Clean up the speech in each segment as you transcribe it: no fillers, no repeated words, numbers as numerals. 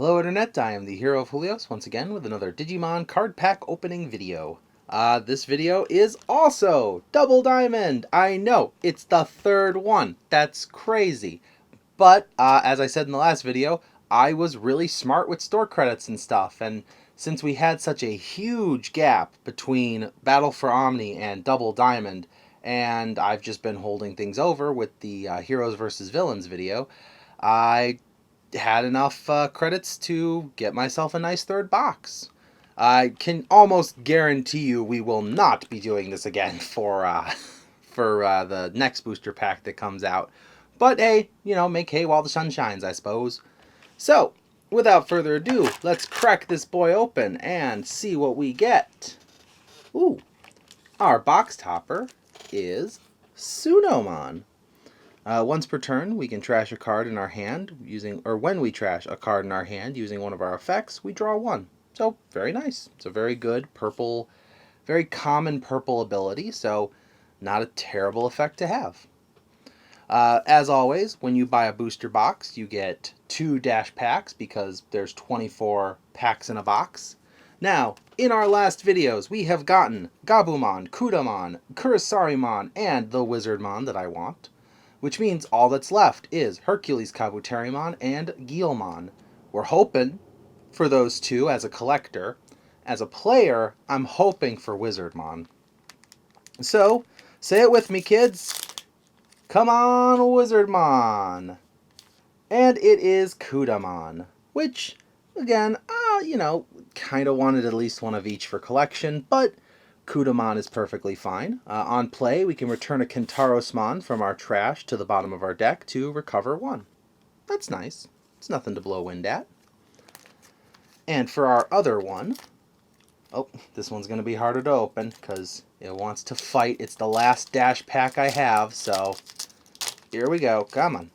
Hello Internet, I am the hero of Julios once again with another Digimon card pack opening video. This video is also Double Diamond! I know, it's the third one. That's crazy. But, as I said in the last video, I was really smart with store credits and stuff, and since we had such a huge gap between Battle for Omni and Double Diamond, and I've just been holding things over with the Heroes vs. Villains video, I had enough credits to get myself a nice third box. I can almost guarantee you we will not be doing this again for the next booster pack that comes out. But hey, you know, make hay while the sun shines, I suppose. So, without further ado, let's crack this boy open and see what we get. Ooh, our box topper is Azulongmon. Once per turn, we can trash a card in our hand when we trash a card in our hand using one of our effects, we draw one. So, very nice. It's a very good purple, very common purple ability, so not a terrible effect to have. As always, when you buy a booster box, you get 2 dash packs because there's 24 packs in a box. Now, in our last videos, we have gotten Gabumon, Kudamon, Kurisarimon, and the Wizardmon that I want. Which means all that's left is Hercules Kabuterimon and Guilmon. We're hoping for those two as a collector. As a player, I'm hoping for Wizardmon. So, say it with me, kids. Come on, Wizardmon. And it is Kudamon, which, again, kind of wanted at least one of each for collection, but Kudamon is perfectly fine. On play, we can return a Kentarosmon from our trash to the bottom of our deck to recover one. That's nice. It's nothing to blow wind at. And for our other one, oh, this one's going to be harder to open because it wants to fight. It's the last dash pack I have, so here we go. Come on.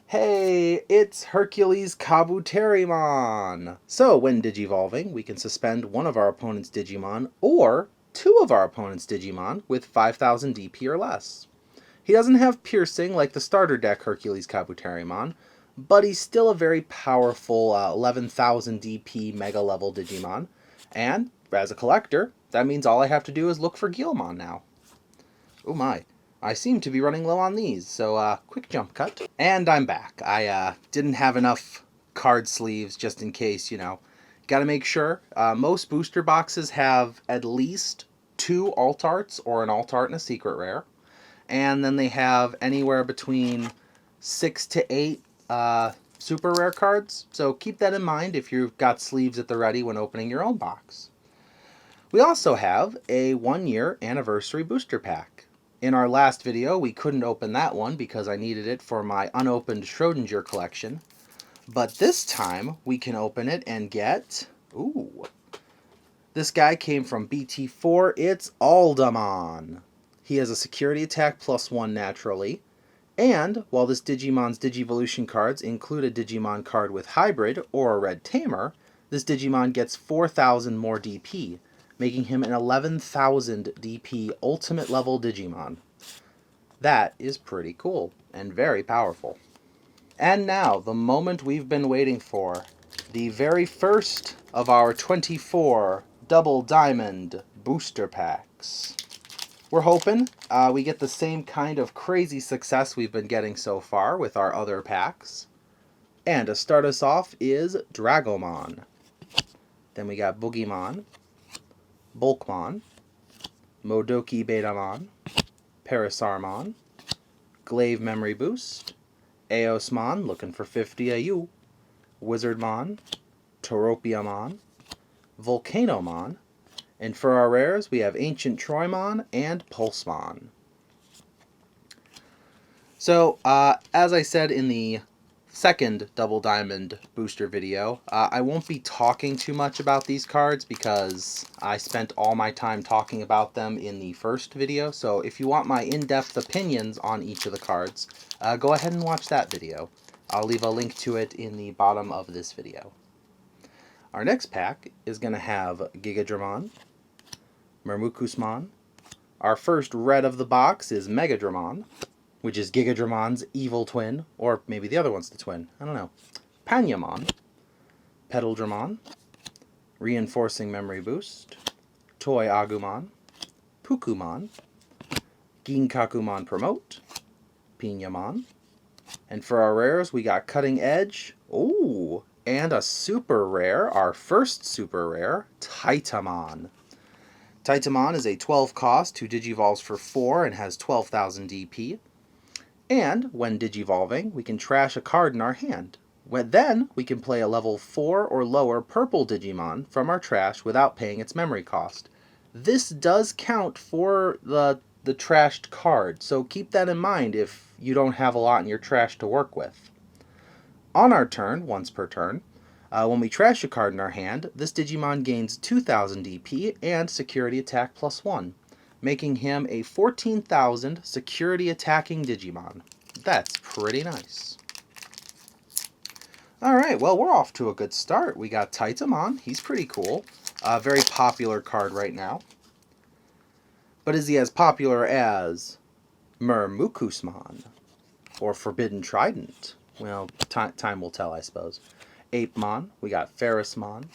Hey, it's Hercules Kabuterimon! So, when digivolving, we can suspend one of our opponent's Digimon, or 2 of our opponent's Digimon, with 5000 DP or less. He doesn't have piercing like the starter deck Hercules Kabuterimon, but he's still a very powerful 11,000 DP Mega level Digimon, and, as a collector, that means all I have to do is look for Guilmon now. Oh my. I seem to be running low on these, so quick jump cut. And I'm back. I didn't have enough card sleeves just in case, you know. Gotta make sure. Most booster boxes have at least 2 alt arts or an alt art and a secret rare. And then they have anywhere between 6 to 8 super rare cards. So keep that in mind if you've got sleeves at the ready when opening your own box. We also have a 1-year anniversary booster pack. In our last video, we couldn't open that one because I needed it for my unopened Schrodinger collection. But this time, we can open it and get... Ooh. This guy came from BT4. It's Aldamon. He has a security attack +1 naturally. And, while this Digimon's Digivolution cards include a Digimon card with Hybrid or a Red Tamer, this Digimon gets 4,000 more DP, making him an 11,000 DP ultimate level Digimon. That is pretty cool and very powerful. And now, the moment we've been waiting for, the very first of our 24 Double Diamond booster packs. We're hoping we get the same kind of crazy success we've been getting so far with our other packs. And to start us off is Dragomon. Then we got Boogieymon, Bulkmon, Modoki Betamon, Parasaurmon, Glaive Memory Boost, Eosmon looking for 50 AU, Wizardmon, Toropiamon, Volcanomon, and for our rares we have Ancient Troymon and Pulsemon. So, as I said in the second Double Diamond booster video, I won't be talking too much about these cards because I spent all my time talking about them in the first video. So if you want my in-depth opinions on each of the cards, go ahead and watch that video. I'll leave a link to it in the bottom of this video. Our next pack is going to have Gigadramon, Mermukusmon. Our first red of the box is Megadramon, which is Gigadramon's evil twin, or maybe the other one's the twin, I don't know. Panyamon, Petal-Dramon, Reinforcing Memory Boost, Toy Agumon, Pukumon, Kakumon Promote, Piñamon. And for our rares, we got Cutting Edge, ooh, and a super rare, our first super rare, Titamon. Titamon is a 12 cost who digivolves for 4 and has 12,000 DP. And when digivolving, we can trash a card in our hand. Then we can play a level 4 or lower purple Digimon from our trash without paying its memory cost. This does count for the trashed card, so keep that in mind if you don't have a lot in your trash to work with. On our turn, once per turn, when we trash a card in our hand, this Digimon gains 2,000 DP and Security Attack +1, making him a 14,000 Security Attacking Digimon. That's pretty nice. Alright, well, we're off to a good start. We got Titamon. He's pretty cool. A very popular card right now. But is he as popular as Murmukusmon or Forbidden Trident? Well, time will tell, I suppose. Apemon, we got Ferrismon,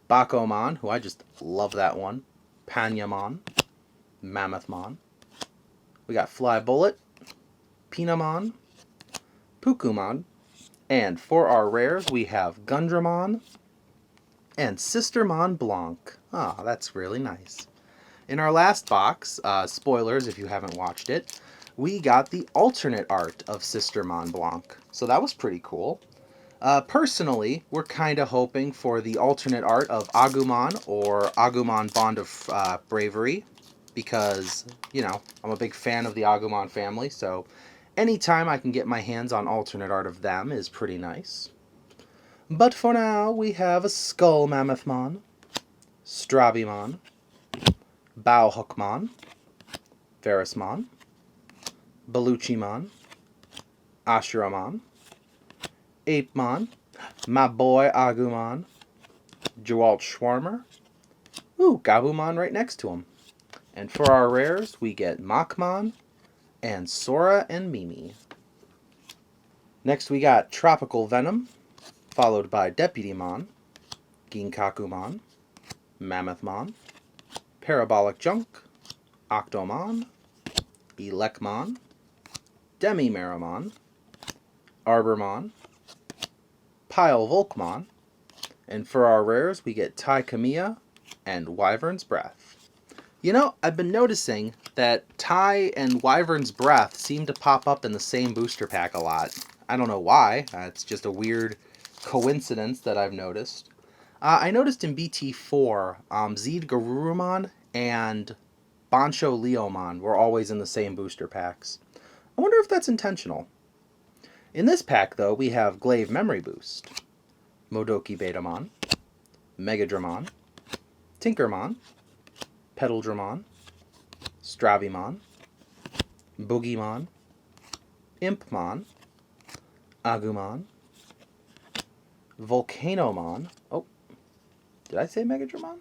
Bakomon, who I just love that one, Panyamon, Mammothmon. We got Flybullet, Pinamon, Pukumon, and for our rares we have Gundramon and Sistermon Blanc. Ah, that's really nice. In our last box, spoilers if you haven't watched it, we got the alternate art of Sistermon Blanc. So that was pretty cool. Personally, we're kind of hoping for the alternate art of Agumon or Agumon Bond of Bravery because, you know, I'm a big fan of the Agumon family, so anytime I can get my hands on alternate art of them is pretty nice. But for now, we have a Skull Mammothmon, Strabimon, Bowhookmon, Ferrismon, Belluchimon, Ashiramon, Apemon, my boy Agumon, Jewalt Schwarmer, ooh, Gabumon right next to him. And for our rares, we get Machmon and Sora and Mimi. Next we got Tropical Venom, followed by Deputymon, Ginkakumon, Mammothmon, Parabolic Junk, Octomon, Elecmon, Demimeramon, Arbormon, Pile Volkmon, and for our rares we get Taikamiya and Wyvern's Breath. You know, I've been noticing that Tai and Wyvern's Breath seem to pop up in the same booster pack a lot. I don't know why, it's just a weird coincidence that I've noticed. I noticed in BT4, Zeed Garurumon and Bancho Leomon were always in the same booster packs. I wonder if that's intentional. In this pack, though, we have Glaive Memory Boost, Modoki Betamon, Megadramon, Tinkermon, Petal-Dramon, Stravimon, Boogimon, Impmon, Agumon, Volcanomon. Oh, did I say Megadramon?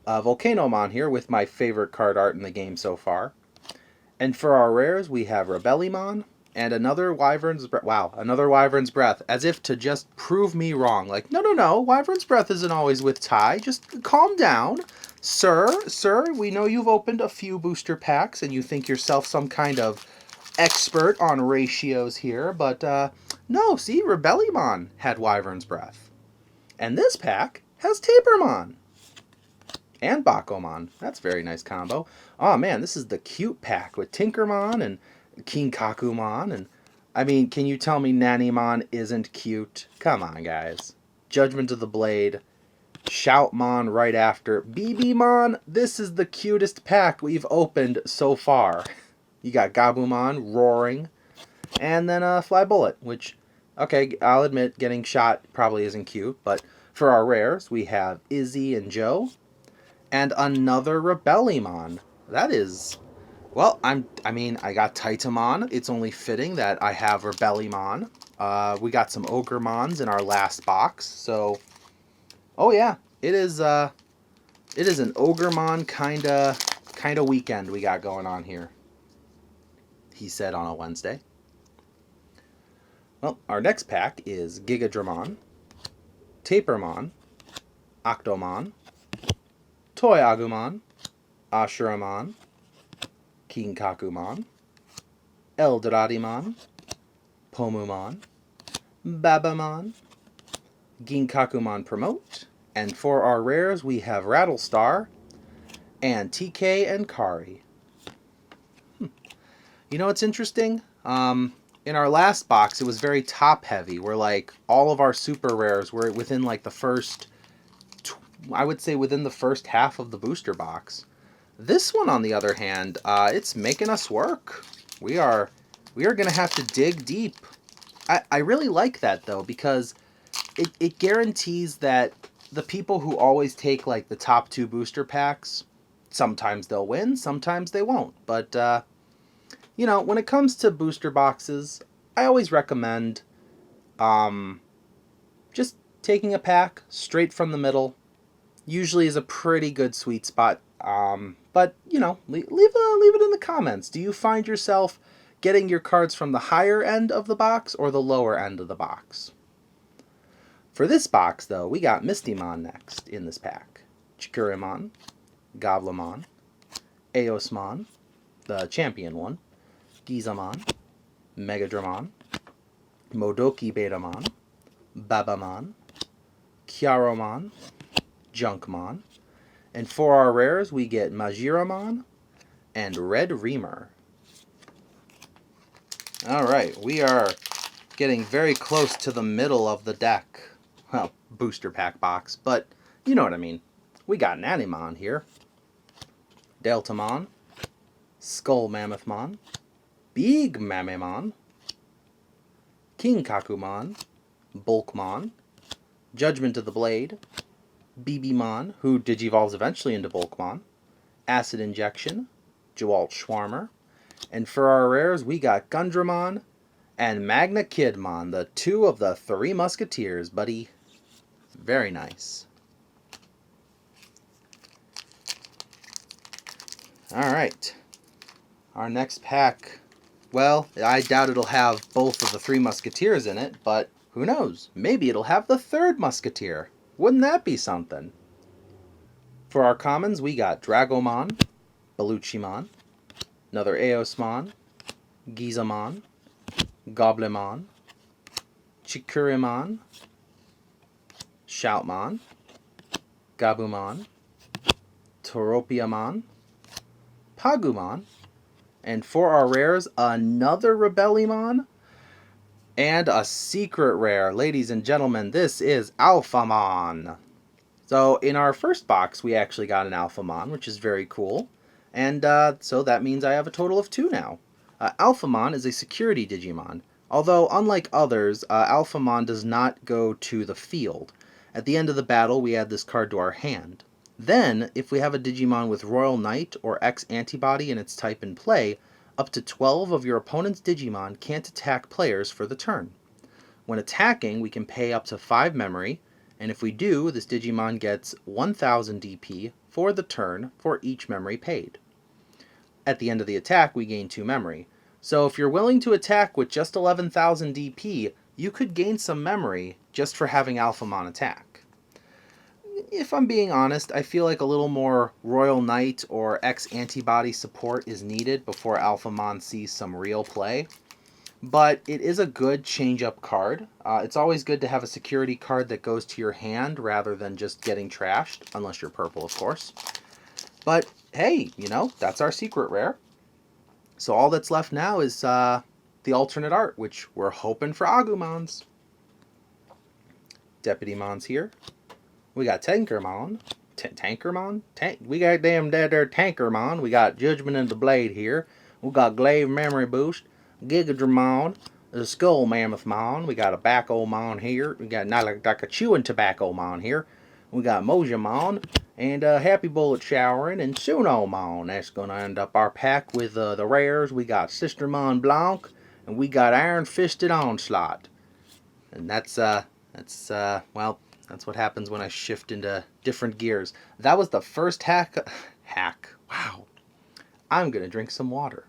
Volcanomon here with my favorite card art in the game so far. And for our rares, we have Rebellymon and another Wyvern's Breath. Wow, another Wyvern's Breath, as if to just prove me wrong. Like, no, Wyvern's Breath isn't always with Tai. Just calm down. Sir, we know you've opened a few booster packs and you think yourself some kind of expert on ratios here, but no, see, Rebellymon had Wyvern's Breath. And this pack has Tapermon. And Bakomon. That's a very nice combo. Oh man, this is the cute pack with Tinkermon and King Kakumon. And I mean, can you tell me Nannymon isn't cute? Come on, guys. Judgment of the Blade. Shoutmon right after. BBmon, this is the cutest pack we've opened so far. You got Gabumon roaring. And then Flybullet, which, okay, I'll admit getting shot probably isn't cute. But for our rares, we have Izzy and Joe. And another Rebellymon. That is, well, I got Titamon. It's only fitting that I have Rebellymon. We got some Ogremons in our last box. So, oh yeah, it is an Ogremon kind of weekend we got going on here. He said on a Wednesday. Well, our next pack is Gigadramon, Tapermon, Octomon, Toy Agumon, Ashuramon, King Kakumon, Eldoradimon, Pomumon, Babamon, Ginkakumon Promote, and for our rares we have Rattlestar and TK and Kari. You know what's interesting? In our last box it was very top heavy, where like all of our super rares were within like the first, I would say within the first half of the booster box. This one, on the other hand, it's making us work. We are going to have to dig deep. I really like that, though, because it guarantees that the people who always take, like, the top 2 booster packs, sometimes they'll win, sometimes they won't. But, you know, when it comes to booster boxes, I always recommend just taking a pack straight from the middle. Usually is a pretty good sweet spot. But, you know, leave it in the comments. Do you find yourself getting your cards from the higher end of the box or the lower end of the box? For this box, though, we got Mistymon next in this pack. Chikurimon, Goblimon, Eosmon, the champion one, Gizamon, Megadramon, Modoki Betamon, Babamon, Kyaromon, Junkmon, and for our rares, we get Majiramon and Red Reamer. Alright, we are getting very close to the middle of the deck. Well, booster pack box, but you know what I mean. We got an Animon here. Deltamon, Skull Mammothmon, Big Mamemon, King Kakumon, Bulkmon, Judgment of the Blade, BBmon, who digivolves eventually into Bulkmon, Acid Injection, Jewalt Schwarmer, and for our rares we got Gundramon and Magna Kidmon, the 2 of the 3 Musketeers, buddy. Very nice. Alright. Our next pack, well, I doubt it'll have both of the 3 Musketeers in it, but who knows? Maybe it'll have the 3rd Musketeer. Wouldn't that be something? For our commons, we got Dragomon, Belluchimon, another Eosmon, Gizamon, Goblimon, Chikurimon, Shoutmon, Gabumon, Toropiamon, Pagumon, and for our rares, another Rebellimon, and a secret rare. Ladies and gentlemen, this is Alphamon. So in our first box, we actually got an Alphamon, which is very cool. And so that means I have a total of 2 now. Alphamon is a security Digimon. Although, unlike others, Alphamon does not go to the field. At the end of the battle, we add this card to our hand. Then, if we have a Digimon with Royal Knight or X antibody in its type in play, up to 12 of your opponent's Digimon can't attack players for the turn. When attacking, we can pay up to 5 memory, and if we do, this Digimon gets 1000 DP for the turn for each memory paid. At the end of the attack, we gain 2 memory. So if you're willing to attack with just 11,000 DP, you could gain some memory just for having Alphamon attack. If I'm being honest, I feel like a little more Royal Knight or X antibody support is needed before Alphamon sees some real play. But it is a good change-up card. It's always good to have a security card that goes to your hand rather than just getting trashed, unless you're purple, of course. But hey, you know, that's our secret rare. So all that's left now is the alternate art, which we're hoping for Agumons. Deputymon's here. We got Tankermon. Tankermon? We got damn dead there Tankermon. We got Judgment of the Blade here. We got Glaive Memory Boost. Gigadramon. The Skull Mammothmon. We got a Bacomon here. We got not like a chewing tobaccomon here. We got Mojamon. And Happy Bullet Showering and Sunomon. That's going to end up our pack with the rares. We got Sistermon Blanc. And we got Iron Fisted Onslaught. And that's well, that's what happens when I shift into different gears. That was the first hack. Wow. I'm going to drink some water.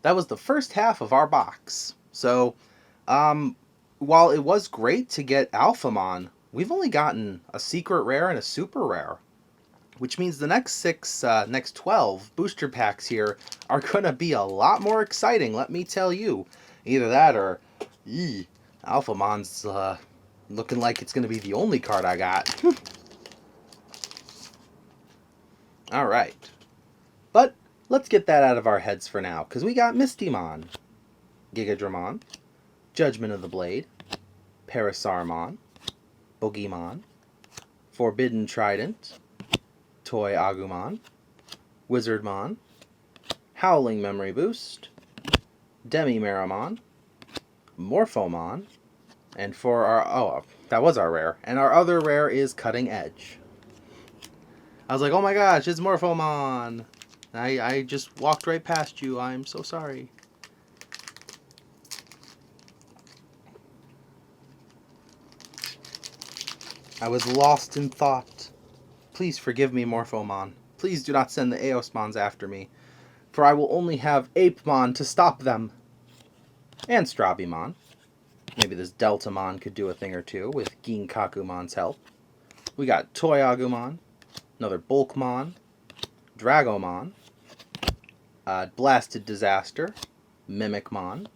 that was the first half of our box. So, while it was great to get Alphamon, we've only gotten a secret rare and a super rare, which means the next 12 booster packs here are going to be a lot more exciting, let me tell you. Either that or, Alphamon's looking like it's going to be the only card I got. Alright. But let's get that out of our heads for now, because we got Mistymon, Gigadramon, Judgment of the Blade, Parasaurmon, Boogeyman, Forbidden Trident, Toy Agumon, Wizardmon, Howling Memory Boost, Demi-Meramon, Morphomon, and for our, that was our rare, and our other rare is Cutting Edge. I was like, oh my gosh, it's Morphomon! I just walked right past you, I'm so sorry. I was lost in thought. Please forgive me, Morphomon. Please do not send the Eosmons after me, for I will only have Apemon to stop them. And Strabimon. Maybe this Deltamon could do a thing or two with Ginkakumon's help. We got Toy Agumon, another Bulkmon, Dragomon, Blasted Disaster, Mimicmon,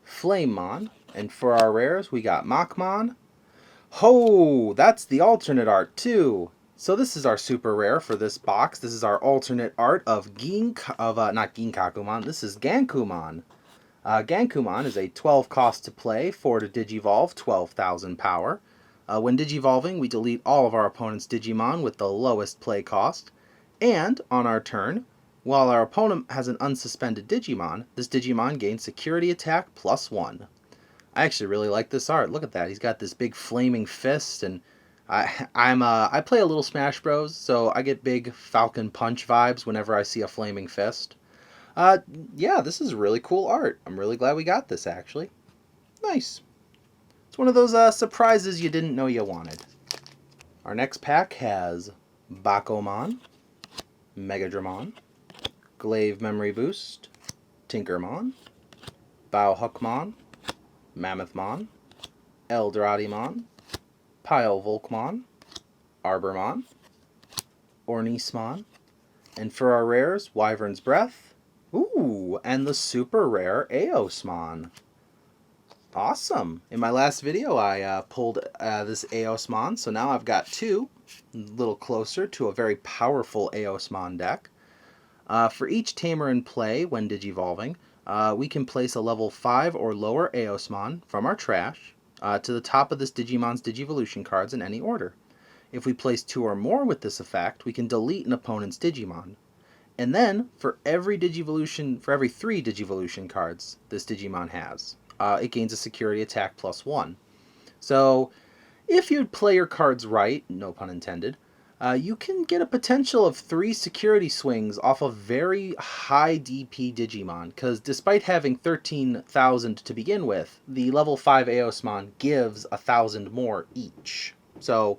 Flamemon, and for our rares we got Machmon. Ho! That's the alternate art too! So this is our super rare for this box. This is our alternate art of not Ginkakumon, this is Gankumon. Gankumon is a 12 cost to play, 4 to Digivolve, 12,000 power. When Digivolving, we delete all of our opponent's Digimon with the lowest play cost. And, on our turn, while our opponent has an unsuspended Digimon, this Digimon gains security attack +1. I actually really like this art. Look at that. He's got this big flaming fist, and I play a little Smash Bros, so I get big Falcon Punch vibes whenever I see a flaming fist. Yeah, this is really cool art. I'm really glad we got this, actually. Nice. It's one of those surprises you didn't know you wanted. Our next pack has Bakomon, Megadramon, Glaive Memory Boost, Tinkermon, Bauhuckmon, Mammothmon, Eldoradimon, Pylevolkmon, Arbormon, Ornismon, and for our rares, Wyvern's Breath, ooh, and the super rare Eosmon. Awesome! In my last video, I pulled this Eosmon, so now I've got two, a little closer to a very powerful Eosmon deck. For each tamer in play when Digivolving, we can place a level 5 or lower Eosmon from our trash to the top of this Digimon's Digivolution cards in any order. If we place 2 or more with this effect, we can delete an opponent's Digimon. And then, for every 3 Digivolution cards this Digimon has, it gains a security attack +1. So, if you'd play your cards right, no pun intended, you can get a potential of 3 security swings off of very high DP Digimon, because despite having 13,000 to begin with, the level 5 Eosmon gives 1,000 more each. So,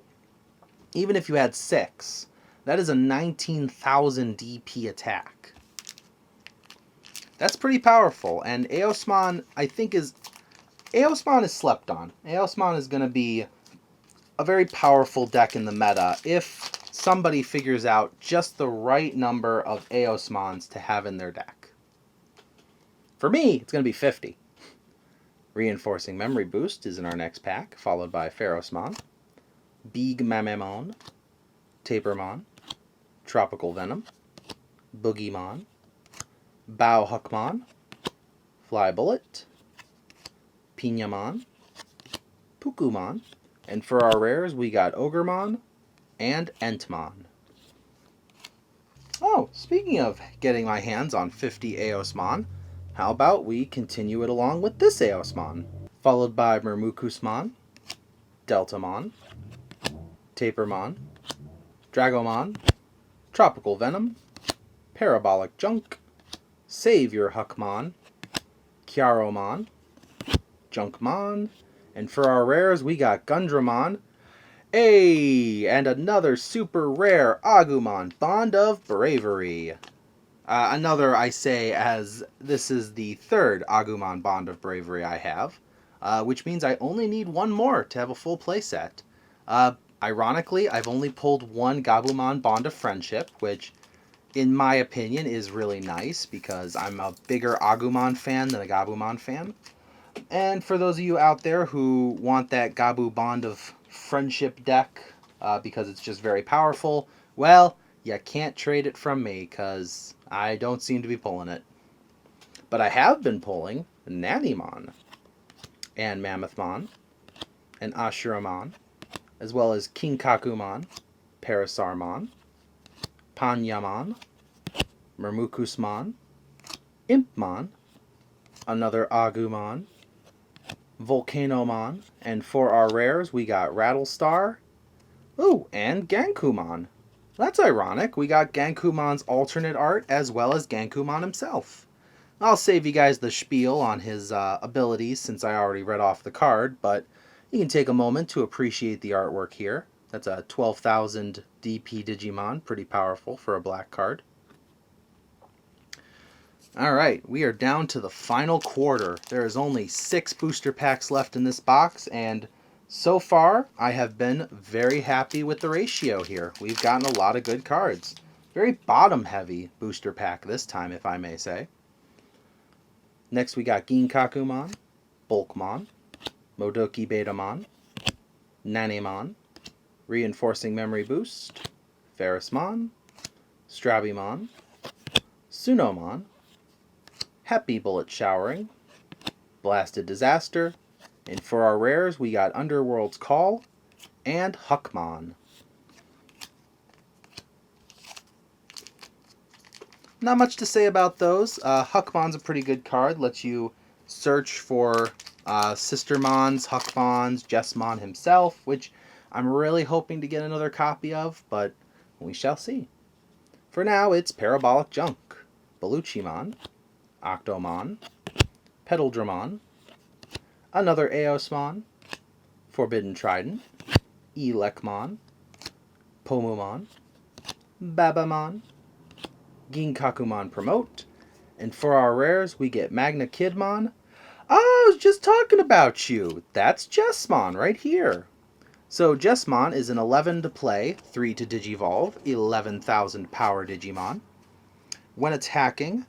even if you had 6, that is a 19,000 DP attack. That's pretty powerful, and Eosmon, I think, Eosmon is slept on. Eosmon is going to be a very powerful deck in the meta if somebody figures out just the right number of Eosmons to have in their deck. For me, it's going to be 50. Reinforcing Memory Boost is in our next pack, followed by Ferrosmon, Beegmamamon, Tapermon, Tropical Venom, Boogeyman, Bauhuckmon, Flybullet, Pinamon, Pukumon, and for our rares we got Ogremon and Entmon. Oh, speaking of getting my hands on 50 Eosmon, how about we continue it along with this Eosmon, followed by Mermukusmon, Deltamon, Tapermon, Dragomon, Tropical Venom, Parabolic Junk, Savior Huckmon, Kyaromon, Junkmon, and for our rares we got Gundramon, and another super rare Agumon, Bond of Bravery. Another I say as this is the third Agumon Bond of Bravery I have, which means I only need one more to have a full playset. Ironically, I've only pulled one Gabumon Bond of Friendship, which in my opinion is really nice because I'm a bigger Agumon fan than a Gabumon fan. And for those of you out there who want that Gabu Bond of Friendship deck because it's just very powerful, well, you can't trade it from me because I don't seem to be pulling it. But I have been pulling Nanimon and Mammothmon and Ashuramon, as well as King Kakumon, Parasarmon, Panyamon, Mermukusmon, Impmon, another Agumon, Volcanomon, and for our rares we got Rattlestar, ooh, and Gankumon. That's ironic, we got Gankumon's alternate art as well as Gankumon himself. I'll save you guys the spiel on his abilities since I already read off the card, but you can take a moment to appreciate the artwork here. That's a 12,000 DP Digimon, pretty powerful for a black card. Alright, we are down to the final quarter. There is only 6 booster packs left in this box, and so far I have been very happy with the ratio here. We've gotten a lot of good cards. Very bottom heavy booster pack this time, if I may say. Next we got Ginkakumon, Bulkmon, Modoki Betamon, Nanimon, Reinforcing Memory Boost, Ferrismon, Strabimon, Sunomon, Happy Bullet Showering, Blasted Disaster, and for our rares we got Underworld's Call and Huckmon. Not much to say about those. Huckmon's a pretty good card, lets you search for Sistermons, Huckmons, Jessmon himself, which I'm really hoping to get another copy of, but we shall see. For now, it's Parabolic Junk, Belluchimon, Octomon, Petal-Dramon, another Eosmon, Forbidden Trident, Elecmon, Pomumon, Babamon, Ginkakumon Promote, and for our rares we get Magna Kidmon. Oh, I was just talking about you! That's Jessmon right here. So Jessmon is an 11 to play, 3 to Digivolve, 11,000 power Digimon. When attacking,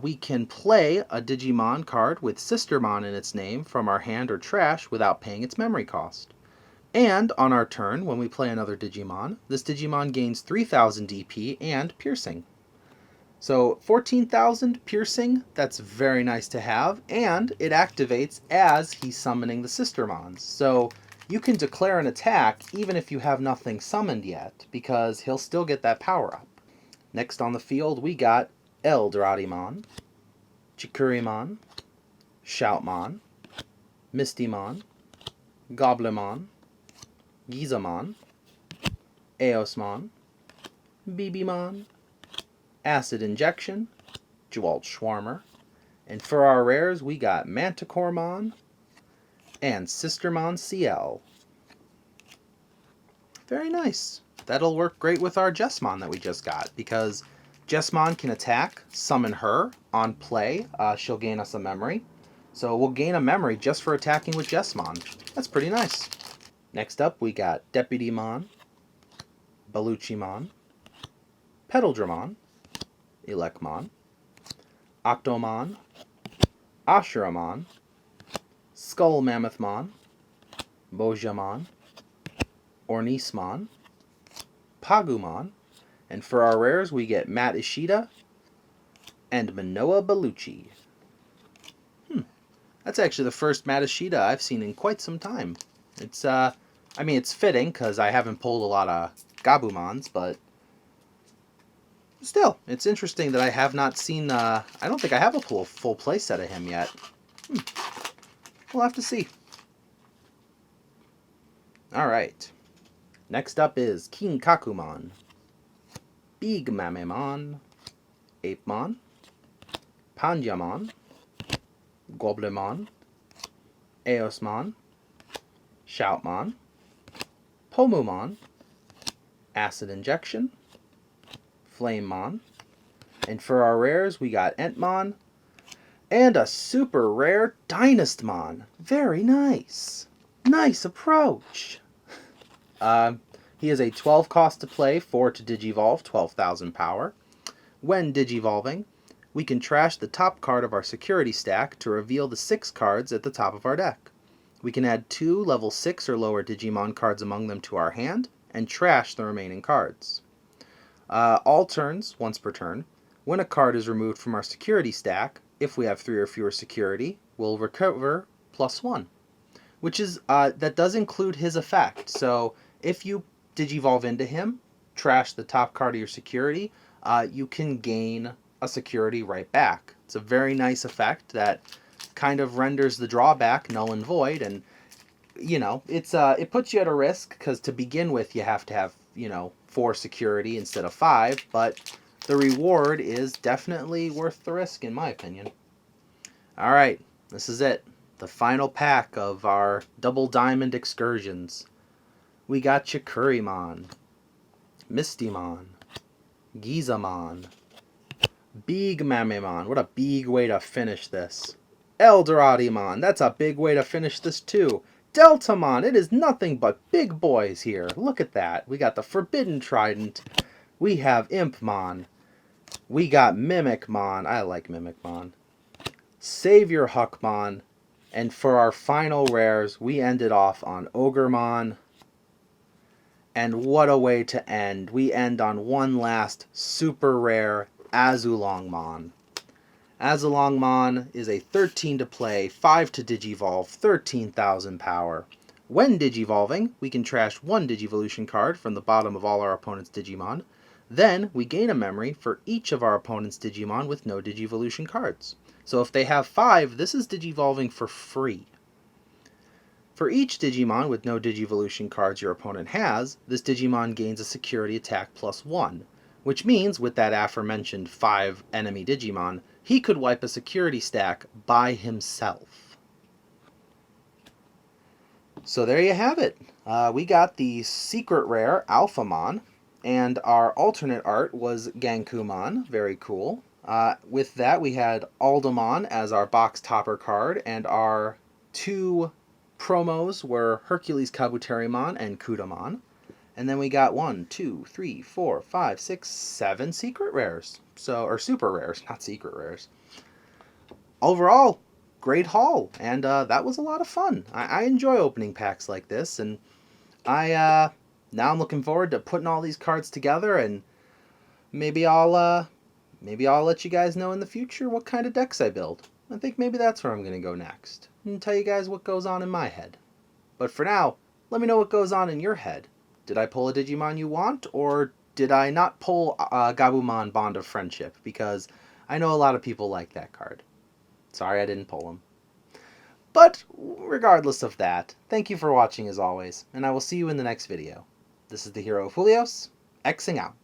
we can play a Digimon card with Sistermon in its name from our hand or trash without paying its memory cost. And on our turn, when we play another Digimon, this Digimon gains 3,000 DP and Piercing. So 14,000 Piercing, that's very nice to have, and it activates as he's summoning the Sistermons. So you can declare an attack even if you have nothing summoned yet, because he'll still get that power up. Next on the field, we got Eldratimon, Chikurimon, Shoutmon, Mistymon, Goblimon, Gizamon, Eosmon, Bibimon, Acid Injection, Jewalt Schwarmer, and for our rares we got Manticoremon and Sistermon CL. Very nice. That'll work great with our Jessmon that we just got, because Jessmon can attack, summon her on play. She'll gain us a memory. So we'll gain a memory just for attacking with Jessmon. That's pretty nice. Next up we got Deputymon, Belluchimon, Petal-Dramon, Elecmon, Octomon, Ashuramon, Skull Mammothmon, Bojamon, Ornismon, Pagumon, and for our rares we get Matt Ishida and Manoa Bellucci. That's actually the first Matt Ishida I've seen in quite some time. It's it's fitting because I haven't pulled a lot of Gabumons, but still, it's interesting that I have not seen, I don't think I have a full playset of him yet. We'll have to see. Alright. Next up is King Kakumon, Big Mamemon, Apemon, Panyamon, Goblimon, Eosmon, Shoutmon, Pomumon, Acid Injection, Flamemon, And for our rares, we got Entmon and a super rare Dynastmon. Very nice. Nice approach. He is a 12 cost to play, 4 to Digivolve, 12,000 power. When Digivolving, we can trash the top card of our security stack to reveal the 6 cards at the top of our deck. We can add 2 level 6 or lower Digimon cards among them to our hand, and trash the remaining cards. All turns, once per turn, when a card is removed from our security stack, if we have 3 or fewer security, we'll recover +1. Which is, that does include his effect. So if you Digivolve into him, trash the top card of your security, you can gain a security right back. It's a very nice effect that kind of renders the drawback null and void, and you know, it puts you at a risk because to begin with you have to have, 4 security instead of 5, but the reward is definitely worth the risk in my opinion. All right, this is it. The final pack of our Double Diamond excursions. We got Chikurimon, Mistymon, Gizamon, Big Mamemon. What a big way to finish this. Eldoradimon. That's a big way to finish this too. Deltamon. It is nothing but big boys here. Look at that. We got the Forbidden Trident. We have Impmon. We got Mimicmon. I like Mimicmon. Savior Huckmon. And for our final rares, we ended off on Ogremon. And what a way to end. We end on one last super rare Azulongmon. Azulongmon is a 13 to play, 5 to Digivolve, 13,000 power. When Digivolving, we can trash 1 Digivolution card from the bottom of all our opponent's Digimon. Then we gain a memory for each of our opponent's Digimon with no Digivolution cards. So if they have 5, this is Digivolving for free. For each Digimon with no Digivolution cards your opponent has, this Digimon gains a security attack +1, which means with that aforementioned 5 enemy Digimon, he could wipe a security stack by himself. So there you have it. We got the secret rare Alphamon, and our alternate art was Gankumon. Very cool. With that, we had Aldamon as our box topper card, and our 2 promos were Hercules Kabuterimon and Kudamon. And then we got 1, 2, 3, 4, 5, 6, 7 secret rares. Or super rares, not secret rares. Overall, great haul, and that was a lot of fun. I enjoy opening packs like this, and now I'm looking forward to putting all these cards together, and maybe I'll let you guys know in the future what kind of decks I build. I think maybe that's where I'm going to go next, and tell you guys what goes on in my head. But for now, let me know what goes on in your head. Did I pull a Digimon you want, or did I not pull Gabumon Bond of Friendship? Because I know a lot of people like that card. Sorry I didn't pull him. But regardless of that, thank you for watching as always, and I will see you in the next video. This is the Hero of Julios, Xing out.